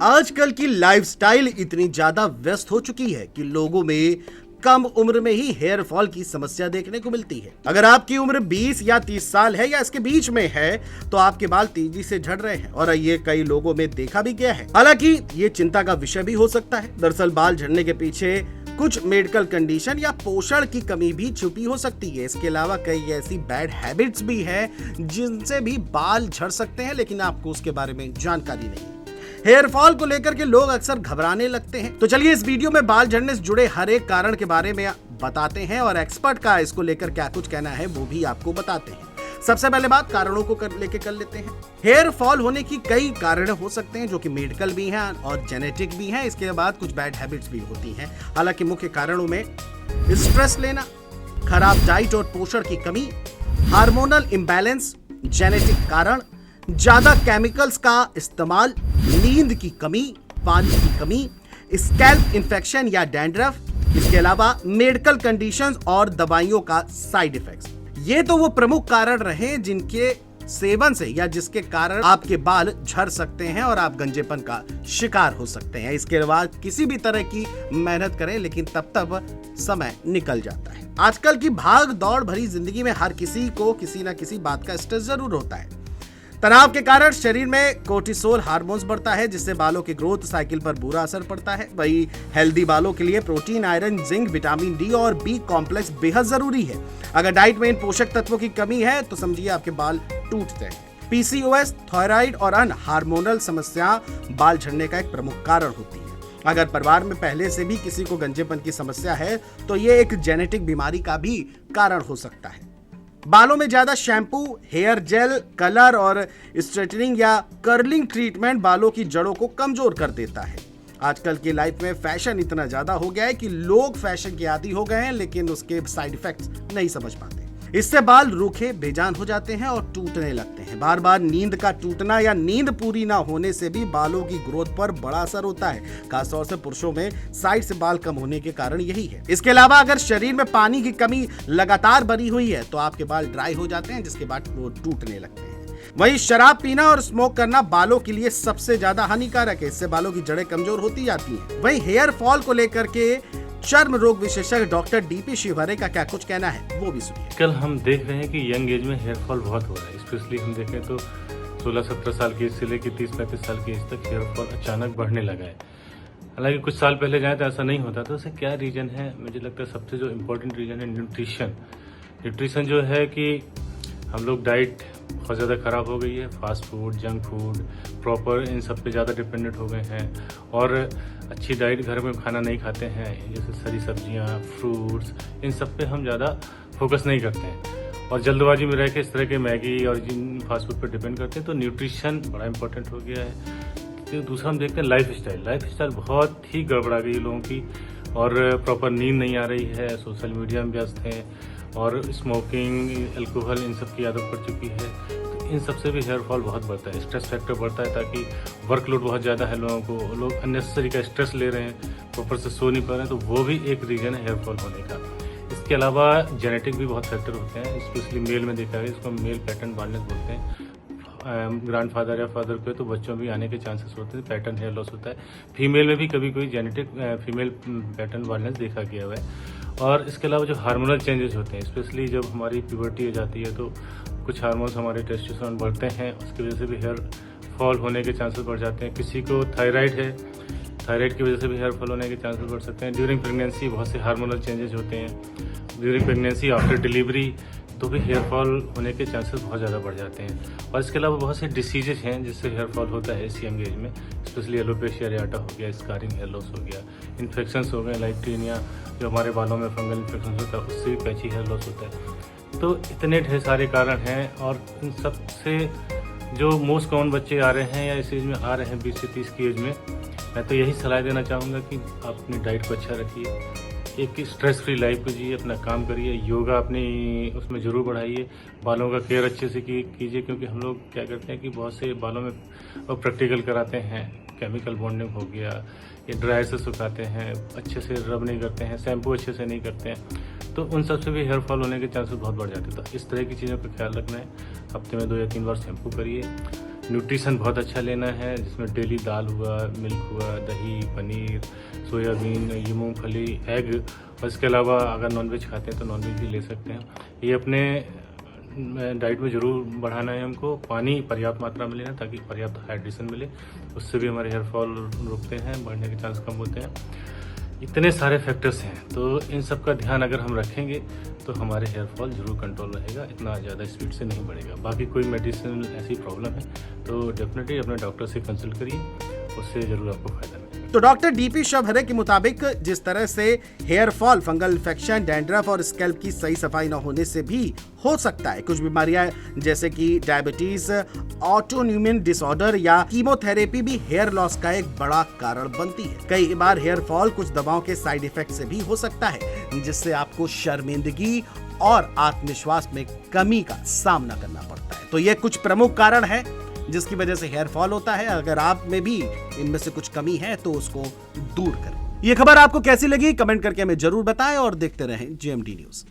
आजकल की लाइफस्टाइल इतनी ज्यादा व्यस्त हो चुकी है कि लोगों में कम उम्र में ही हेयर फॉल की समस्या देखने को मिलती है। अगर आपकी उम्र 20 या 30 साल है या इसके बीच में है तो आपके बाल तेजी से झड़ रहे हैं और ये कई लोगों में देखा भी गया है। हालांकि ये चिंता का विषय भी हो सकता है। दरअसल बाल झड़ने के पीछे कुछ मेडिकल कंडीशन या पोषण की कमी भी छुपी हो सकती है। इसके अलावा कई ऐसी बैड हैबिट्स भी है जिनसे भी बाल झड़ सकते हैं, लेकिन आपको उसके बारे में जानकारी नहीं। हेयर फॉल को लेकर के लोग अक्सर घबराने लगते हैं। तो चलिए इस वीडियो में बाल झड़ने से जुड़े हर एक कारण के बारे में बताते हैं और एक्सपर्ट का इसको लेकर क्या कुछ कहना है वो भी आपको बताते हैं। सबसे पहले बात कारणों को लेके कर लेते हैं। हेयर फॉल होने की कई कारण हो सकते हैं जो कि मेडिकल भी हैं और जेनेटिक भी हैं। इसके बाद कुछ बैड हैबिट्स भी होती हैं। हालांकि मुख्य कारणों में स्ट्रेस लेना, खराब डाइट और पोषण की कमी, हार्मोनल इंबैलेंस, जेनेटिक कारण, ज्यादा केमिकल्स का इस्तेमाल, नींद की कमी, पानी की कमी, स्कैल्प इंफेक्शन या डैंड्रफ, इसके अलावा मेडिकल कंडीशंस और दवाइयों का साइड इफेक्ट्स। ये तो वो प्रमुख कारण रहे जिनके सेवन से या जिसके कारण आपके बाल झड़ सकते हैं और आप गंजेपन का शिकार हो सकते हैं। इसके बाद किसी भी तरह की मेहनत करें लेकिन तब समय निकल जाता है। आजकल की भाग दौड़ भरी जिंदगी में हर किसी को किसी ना किसी बात का स्ट्रेस जरूर होता है। तनाव के कारण शरीर में कोर्टिसोल हार्मोन्स बढ़ता है जिससे बालों के ग्रोथ साइकिल पर बुरा असर पड़ता है। वही हेल्दी बालों के लिए protein, iron, zinc, vitamin D और बी कॉम्प्लेक्स बेहद जरूरी है। अगर डाइट में इन पोषक तत्वों की कमी है तो समझिए आपके बाल टूटते हैं। पीसीओएस, थायराइड और अन्य हार्मोनल समस्या बाल झड़ने का एक प्रमुख कारण होती है। अगर परिवार में पहले से भी किसी को गंजेपन की समस्या है तो ये एक जेनेटिक बीमारी का भी कारण हो सकता है। बालों में ज्यादा शैम्पू, हेयर जेल, कलर और स्ट्रेटनिंग या कर्लिंग ट्रीटमेंट बालों की जड़ों को कमजोर कर देता है। आजकल की लाइफ में फैशन इतना ज्यादा हो गया है कि लोग फैशन के आदी हो गए हैं लेकिन उसके साइड इफेक्ट्स नहीं समझ पाते। इससे बाल रूखे, बेजान हो जाते हैं और टूटने लगते हैं। बार बार नींद का टूटना या नींद पूरी ना होने से भी बालों की ग्रोथ पर बड़ा असर होता है। खासतौर से पुरुषों में साइड से बाल कम होने के कारण यही है। इसके अलावा अगर शरीर में पानी की कमी लगातार बनी हुई है तो आपके बाल ड्राई हो जाते हैं जिसके बाद वो टूटने लगते हैं। वहीं शराब पीना और स्मोक करना बालों के लिए सबसे ज्यादा हानिकारक है। इससे बालों की जड़ें कमजोर होती जाती हैं। वहीं हेयर फॉल को लेकर के चर्म रोग विशेषज्ञ डॉक्टर डीपी शिवहरे का क्या कुछ कहना है वो भी सुनिए। कल हम देख रहे हैं कि यंग एज में हेयर फॉल बहुत हो रहा है। स्पेशली हम देखें तो 16-17 साल की एज से लेकर 30-35 साल की एज तक हेयर फॉल अचानक बढ़ने लगा है। हालांकि कुछ साल पहले जाए तो ऐसा नहीं होता। तो उससे क्या रीजन है? मुझे लगता है सबसे जो इम्पोर्टेंट रीजन है न्यूट्रिशन जो है कि हम लोग डाइट बहुत ज़्यादा ख़राब हो गई है। Fast food, junk food, proper इन सब पे ज़्यादा डिपेंडेंट हो गए हैं और अच्छी डाइट घर में खाना नहीं खाते हैं। जैसे सारी सब्जियां, फ्रूट्स, इन सब पे हम ज़्यादा फोकस नहीं करते हैं और जल्दबाजी में रह के इस तरह के मैगी और जिन फास्ट फूड पे डिपेंड करते हैं। तो न्यूट्रिशन बड़ा इंपॉर्टेंट हो गया है। तो दूसरा हम देखते हैं लाइफ स्टाइल बहुत ही गड़बड़ा गई लोगों की और प्रॉपर नींद नहीं आ रही है। सोशल मीडिया में व्यस्त हैं और स्मोकिंग, अल्कोहल, इन सब की आदत पड़ चुकी है। तो इन सब से भी हेयर फॉल बहुत बढ़ता है। स्ट्रेस फैक्टर बढ़ता है ताकि वर्कलोड बहुत ज़्यादा है लोगों को, लोग अननेसेसरी का स्ट्रेस ले रहे हैं, प्रॉपर से सो नहीं पा रहे हैं। तो वो भी एक रीज़न है हेयर फॉल होने का। इसके अलावा जेनेटिक भी बहुत फैक्टर होते हैं। स्पेशली मेल में देखा है, इसको मेल पैटर्न बाल्डनेस बोलते हैं। ग्रैंडफादर या फादर को तो बच्चों में भी आने के चांसेस होते हैं, पैटर्न हेयर लॉस होता है। फीमेल में भी कभी कोई जेनेटिक फीमेल पैटर्न बाल्डनेस देखा गया हुआ है। और इसके अलावा जो हार्मोनल चेंजेस होते हैं, स्पेशली जब हमारी प्यूबर्टी हो जाती है तो कुछ हार्मोन्स हमारे टेस्टोस्टेरोन बढ़ते हैं, उसकी वजह से भी हेयर फॉल होने के चांसेस बढ़ जाते हैं। किसी को थायराइड है, थायराइड की वजह से भी हेयर फॉल होने के चांसेस बढ़ सकते हैं। ड्यूरिंग प्रेगनेंसी बहुत से हार्मोनल चेंजेस होते हैं। ड्यूरिंग प्रेगनेंसी, आफ्टर डिलीवरी तो भी हेयर फॉल होने के चांसेस बहुत ज़्यादा बढ़ जाते हैं। और इसके अलावा बहुत से डिसीजेज हैं जिससे हेयर फॉल होता है इस यंग एज में। स्पेशली एलोपेशिया एरियाटा हो गया, स्कारिंग हेयर लॉस हो गया, इन्फेक्शंस हो गए लाइक टीनिया, जो हमारे बालों में फंगल इन्फेक्शन होता है उससे भी पैची हेयर लॉस होता है। तो इतने ढेर सारे कारण हैं और इन सब से जो मोस्ट कॉमन बच्चे आ रहे हैं या इस एज में आ रहे हैं 20 से 30 की एज में, मैं तो यही सलाह देना चाहूँगा कि आप अपनी डाइट को अच्छा रखिए, एक स्ट्रेस फ्री लाइफ को जिए, अपना काम करिए, योगा अपनी उसमें ज़रूर बढ़ाइए, बालों का केयर अच्छे से कीजिए। क्योंकि हम लोग क्या करते हैं कि बहुत से बालों में प्रैक्टिकल कराते हैं, केमिकल बॉन्डिंग हो गया, ये ड्रायर से सुखाते हैं, अच्छे से रब नहीं करते हैं, शैम्पू अच्छे से नहीं करते हैं, तो उन सब से भी हेयर फॉल होने के चांसेस बहुत बढ़ जाते हैं। तो इस तरह की चीज़ों का ख्याल रखना है। हफ्ते में 2 या 3 बार शैम्पू करिए, न्यूट्रिशन बहुत अच्छा लेना है, जिसमें डेली दाल हुआ, मिल्क हुआ, दही, पनीर, सोयाबीन, ये मूंगफली, एग, और इसके अलावा अगर नॉनवेज खाते हैं तो नॉनवेज भी ले सकते हैं। ये अपने डाइट में ज़रूर बढ़ाना है हमको। पानी पर्याप्त मात्रा में लेना ताकि पर्याप्त हाइड्रेशन मिले, उससे भी हमारे हेयर फॉल रुकते हैं, बढ़ने के चांस कम होते हैं। इतने सारे फैक्टर्स हैं, तो इन सब का ध्यान अगर हम रखेंगे तो हमारे हेयर फॉल जरूर कंट्रोल रहेगा, इतना ज़्यादा स्पीड से नहीं बढ़ेगा। बाकी कोई मेडिसिन ऐसी प्रॉब्लम है तो डेफिनेटली अपने डॉक्टर से कंसल्ट करिए, उससे ज़रूर आपको फायदा मिलेगा। तो डॉक्टर डीपी शवहरे के मुताबिक जिस तरह से hair fall fungal infection, dandruff और स्कैल्प की सही सफाई न होने से भी हो सकता है। कुछ बीमारियां जैसे कि डायबिटीज, ऑटोइम्यून डिसऑर्डर या कीमोथेरेपी भी हेयर लॉस का एक बड़ा कारण बनती है। कई बार हेयर फॉल कुछ दवाओं के साइड इफेक्ट से भी हो सकता है, जिससे आपको शर्मिंदगी और आत्मविश्वास में कमी का सामना करना पड़ता है। तो ये कुछ प्रमुख कारण है जिसकी वजह से हेयर फॉल होता है। अगर आप में भी इनमें से कुछ कमी है तो उसको दूर करें। ये खबर आपको कैसी लगी कमेंट करके हमें जरूर बताएं और देखते रहें GMT न्यूज़।